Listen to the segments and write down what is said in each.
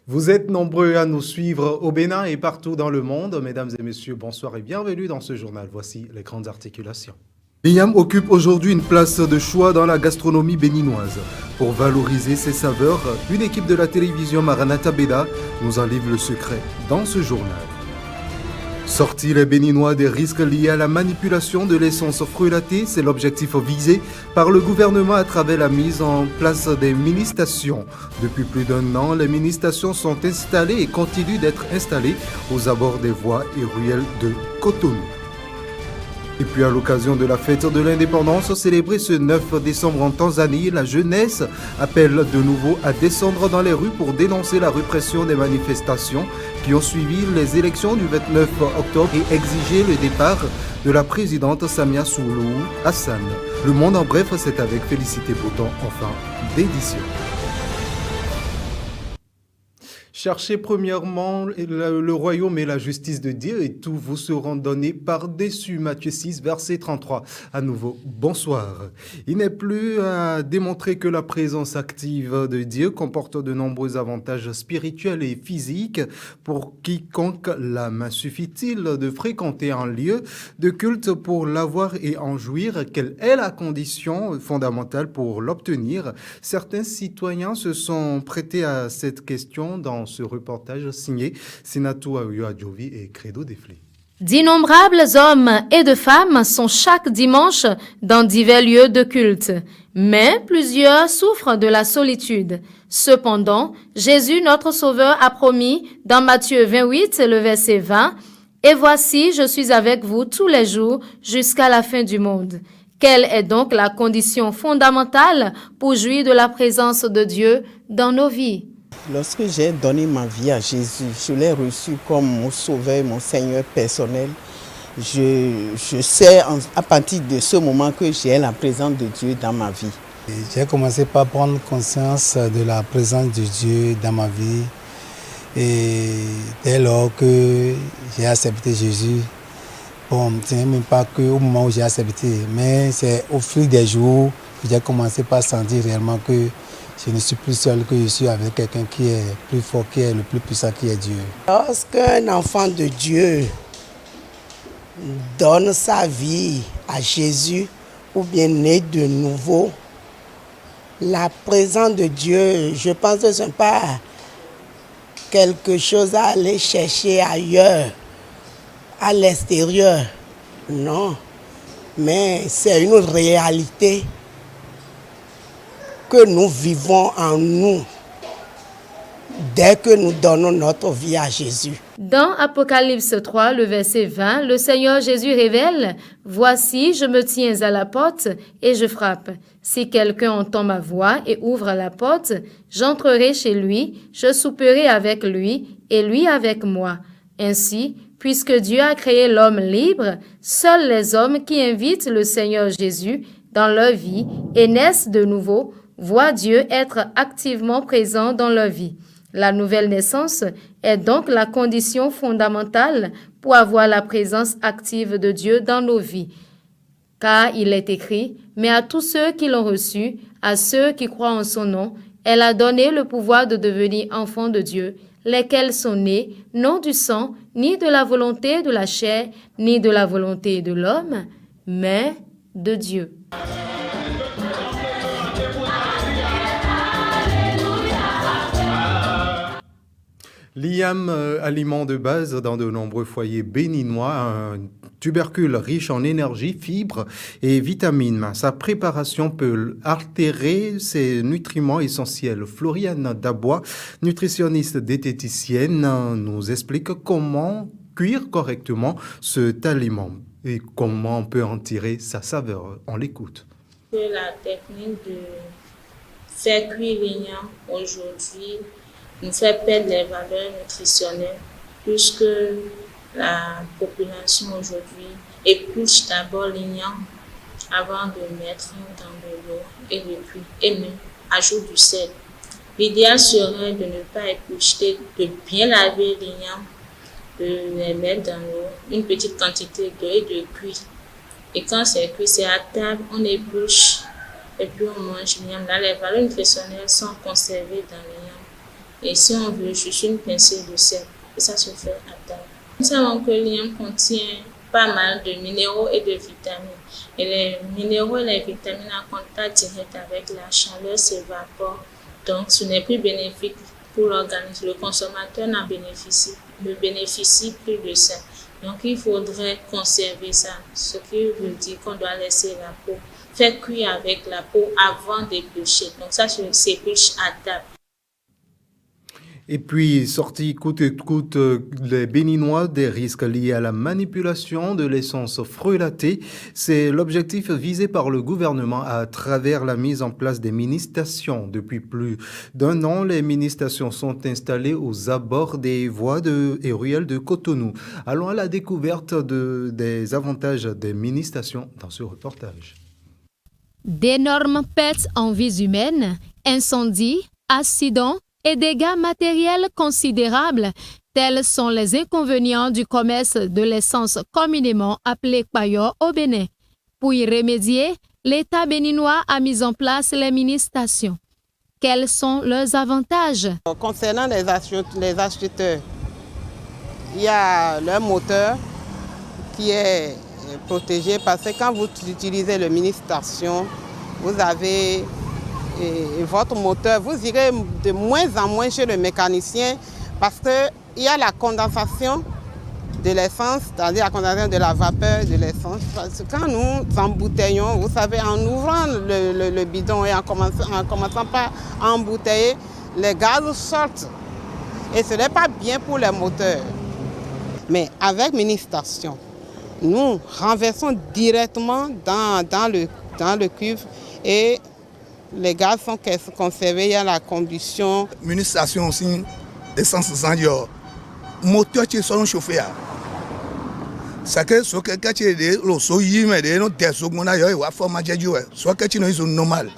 Vous êtes nombreux à nous suivre au Bénin et partout dans le monde. Mesdames et messieurs, bonsoir et bienvenue dans ce journal. Voici les grandes articulations. L'IAM occupe aujourd'hui une place de choix dans la gastronomie béninoise. Pour valoriser ses saveurs, une équipe de la télévision Maranatha Beda nous en livre le secret dans ce journal. Sortir les Béninois des risques liés à la manipulation de l'essence fruitée, c'est l'objectif visé par le gouvernement à travers la mise en place des mini-stations. Depuis plus d'un an, les mini-stations sont installées et continuent d'être installées aux abords des voies et ruelles de Cotonou. Et puis à l'occasion de la fête de l'indépendance célébrée ce 9 décembre en Tanzanie, la jeunesse appelle de nouveau à descendre dans les rues pour dénoncer la répression des manifestations qui ont suivi les élections du 29 octobre et exiger le départ de la présidente Samia Suluhu Hassan. Le monde en bref, c'est avec Félicité Bouton en fin d'édition. Cherchez premièrement le royaume et la justice de Dieu et tout vous seront donnés par-dessus. Matthieu 6, verset 33. À nouveau, bonsoir. Il n'est plus à démontrer que la présence active de Dieu comporte de nombreux avantages spirituels et physiques. Pour quiconque l'âme, suffit-il de fréquenter un lieu de culte pour l'avoir et en jouir? Quelle est la condition fondamentale pour l'obtenir? Certains citoyens se sont prêtés à cette question dans ce reportage signé Sinatou Adjovi et Credo Defli. D'innombrables hommes et de femmes sont chaque dimanche dans divers lieux de culte, mais plusieurs souffrent de la solitude. Cependant, Jésus, notre Sauveur, a promis dans Matthieu 28, le verset 20, « Et voici, je suis avec vous tous les jours jusqu'à la fin du monde. » Quelle est donc la condition fondamentale pour jouir de la présence de Dieu dans nos vies? Lorsque j'ai donné ma vie à Jésus, je l'ai reçu comme mon sauveur, mon Seigneur personnel. Je sais à partir de ce moment que j'ai la présence de Dieu dans ma vie. J'ai commencé par prendre conscience de la présence de Dieu dans ma vie. Et dès lors que j'ai accepté Jésus, bon, ce n'est même pas qu'au moment où j'ai accepté, mais c'est au fil des jours que j'ai commencé par sentir réellement que je ne suis plus seul, que je suis avec quelqu'un qui est plus fort, qui est le plus puissant, qui est Dieu. Lorsqu'un enfant de Dieu donne sa vie à Jésus ou bien naît de nouveau, la présence de Dieu, je pense que ce n'est pas quelque chose à aller chercher ailleurs, à l'extérieur. Non, mais c'est une réalité que nous vivons en nous dès que nous donnons notre vie à Jésus. Dans Apocalypse 3, le verset 20, le Seigneur Jésus révèle « Voici, je me tiens à la porte et je frappe. Si quelqu'un entend ma voix et ouvre la porte, j'entrerai chez lui, je souperai avec lui et lui avec moi. » Ainsi, puisque Dieu a créé l'homme libre, seuls les hommes qui invitent le Seigneur Jésus dans leur vie et naissent de nouveau voient Dieu être activement présent dans leur vie. La nouvelle naissance est donc la condition fondamentale pour avoir la présence active de Dieu dans nos vies. Car il est écrit, « Mais à tous ceux qui l'ont reçu, à ceux qui croient en son nom, elle a donné le pouvoir de devenir enfants de Dieu, lesquels sont nés, non du sang, ni de la volonté de la chair, ni de la volonté de l'homme, mais de Dieu. » L'IAM, aliment de base dans de nombreux foyers béninois, un tubercule riche en énergie, fibres et vitamines. Sa préparation peut altérer ses nutriments essentiels. Floriane Dabois, nutritionniste diététicienne, nous explique comment cuire correctement cet aliment et comment on peut en tirer sa saveur. On l'écoute. La technique de faire cuire l'igname aujourd'hui nous fait perdre les valeurs nutritionnelles puisque la population aujourd'hui épluche d'abord l'igname avant de mettre dans de l'eau et de cuire et même ajoute du sel. L'idéal serait de ne pas éplucher, de bien laver l'igname, de les mettre dans l'eau, une petite quantité d'eau et de cuire. Et quand c'est cuit, c'est à table, on épluche et puis on mange l'igname. Là, les valeurs nutritionnelles sont conservées dans l'igname. Et si on veut juste une pincée de sel, et ça se fait à table. Nous savons que le liam contient pas mal de minéraux et de vitamines. Et les minéraux et les vitamines en contact direct avec la chaleur s'évaporent. Donc, ce n'est plus bénéfique pour l'organisme. Le consommateur ne bénéficie plus de ça. Donc, il faudrait conserver ça. Ce qui veut dire qu'on doit laisser la peau, faire cuire avec la peau avant d'éplucher. Donc, ça s'épluche à table. Et puis, sorti coûte que coûte, les Béninois des risques liés à la manipulation de l'essence frulatée. C'est l'objectif visé par le gouvernement à travers la mise en place des mini-stations. Depuis plus d'un an, les mini-stations sont installées aux abords des voies et ruelles de Cotonou. Allons à la découverte des avantages des mini-stations dans ce reportage. D'énormes pertes en vies humaines, incendies, accidents et dégâts matériels considérables, tels sont les inconvénients du commerce de l'essence communément appelé paillot au Bénin. Pour y remédier, l'État béninois a mis en place les mini-stations. Quels sont leurs avantages? Concernant les acheteurs, il y a leur moteur qui est protégé parce que quand vous utilisez le mini-station, vous avez votre moteur, vous irez de moins en moins chez le mécanicien parce qu'il y a la condensation de l'essence, c'est-à-dire la condensation de la vapeur de l'essence. Quand nous embouteillons, vous savez, en ouvrant le bidon et en commençant par embouteiller, les gaz sortent. Et ce n'est pas bien pour les moteurs. Mais avec mini-station, nous renversons directement dans le cuve et les gaz sont conservés, il y a la combustion. Mini-station aussi, essence sans yor. Moteur qui sont chauffés. Ça que ce que tu es le soyi mais de no teso ngona yo wa forma jeju so que tu no iso normal.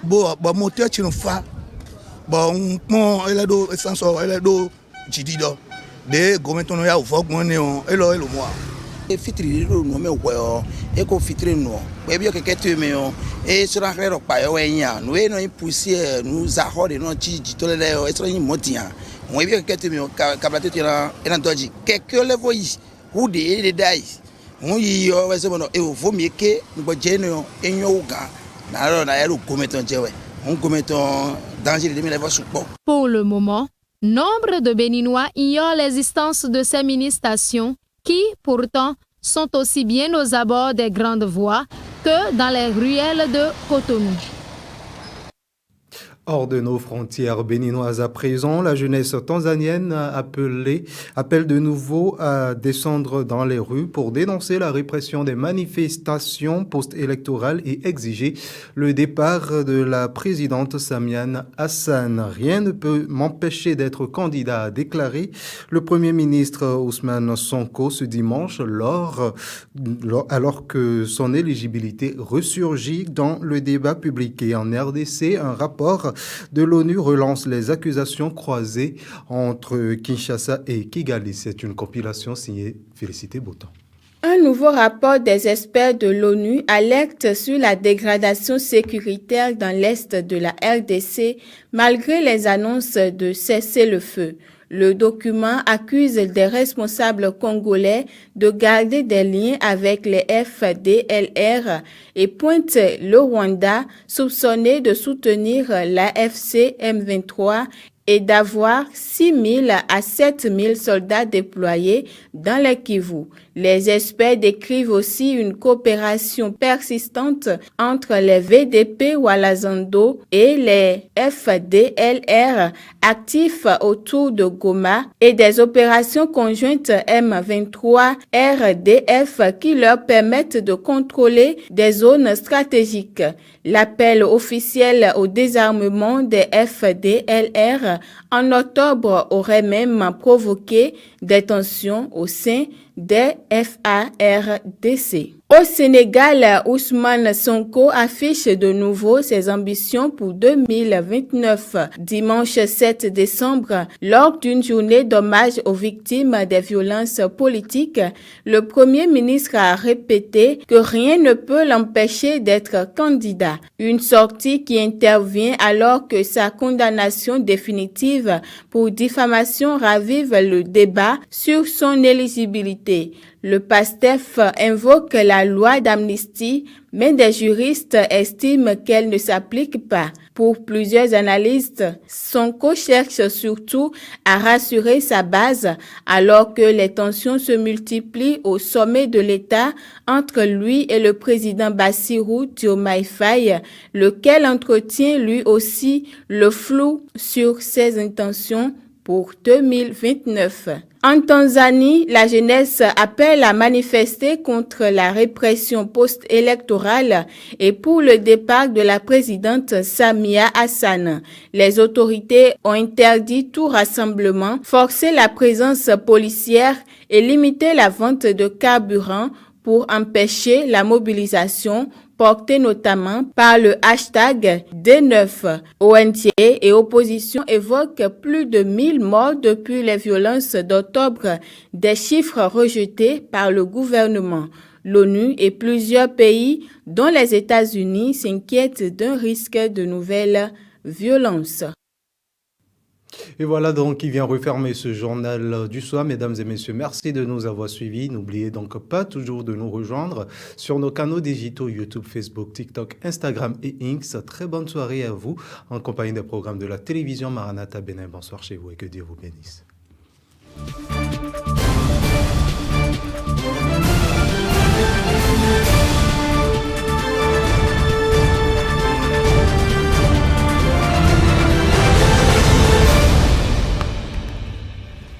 Bo moteur qui no fa. Bon mon ele do essence ele do jidi do. De gometo no ya ufo gbon on elo moi. E fitri ro no me wo e ko fitri no we bi o keke tu me o e so ra kre pa yo enya no e no impulser no za hode no chi to le e so yin motia we bi o keke tu me o kabate tu na e na doji keke le vo yi who de dai won yi yo we se mo no e vo mi ke ngbo je no enyo uga na ro na e ro gometon je we on gometon danger de mi le vo supo. Pour le moment, nombre de Béninois ignorent l'existence de ces mini-stations qui, pourtant, sont aussi bien aux abords des grandes voies que dans les ruelles de Cotonou. Hors de nos frontières béninoises à présent, la jeunesse tanzanienne appelle de nouveau à descendre dans les rues pour dénoncer la répression des manifestations post-électorales et exiger le départ de la présidente Samia Hassan. Rien ne peut m'empêcher d'être candidat, a déclaré le Premier ministre Ousmane Sonko ce dimanche alors que son éligibilité ressurgit dans le débat public. Et en RDC, un rapport de l'ONU relance les accusations croisées entre Kinshasa et Kigali. C'est une compilation signée Félicité Bouton. Un nouveau rapport des experts de l'ONU alerte sur la dégradation sécuritaire dans l'est de la RDC malgré les annonces de cessez-le-feu. Le document accuse des responsables congolais de garder des liens avec les FDLR et pointe le Rwanda soupçonné de soutenir l'AFC M23 et d'avoir 6 000 à 7 000 soldats déployés dans le Kivu. Les experts décrivent aussi une coopération persistante entre les VDP Walazando et les FDLR actifs autour de Goma et des opérations conjointes M23 RDF qui leur permettent de contrôler des zones stratégiques. L'appel officiel au désarmement des FDLR en octobre aurait même provoqué des tensions au sein des FARDC. Au Sénégal, Ousmane Sonko affiche de nouveau ses ambitions pour 2029. Dimanche 7 décembre, lors d'une journée d'hommage aux victimes des violences politiques, le Premier ministre a répété que rien ne peut l'empêcher d'être candidat. Une sortie qui intervient alors que sa condamnation définitive pour diffamation ravive le débat sur son éligibilité. Le PASTEF invoque la loi d'amnistie, mais des juristes estiment qu'elle ne s'applique pas. Pour plusieurs analystes, Sonko cherche surtout à rassurer sa base alors que les tensions se multiplient au sommet de l'État entre lui et le président Bassirou Diomaye Faye, lequel entretient lui aussi le flou sur ses intentions pour 2029. En Tanzanie, la jeunesse appelle à manifester contre la répression post-électorale et pour le départ de la présidente Samia Hassan. Les autorités ont interdit tout rassemblement, forcé la présence policière et limité la vente de carburant pour empêcher la mobilisation portée notamment par le hashtag D9. ONG et opposition évoquent plus de 1000 morts depuis les violences d'octobre, des chiffres rejetés par le gouvernement. L'ONU et plusieurs pays, dont les États-Unis, s'inquiètent d'un risque de nouvelles violences. Et voilà donc qui vient refermer ce journal du soir. Mesdames et messieurs, merci de nous avoir suivis. N'oubliez donc pas toujours de nous rejoindre sur nos canaux digitaux YouTube, Facebook, TikTok, Instagram et X. Très bonne soirée à vous en compagnie des programmes de la télévision Maranatha Bénin. Bonsoir chez vous et que Dieu vous bénisse.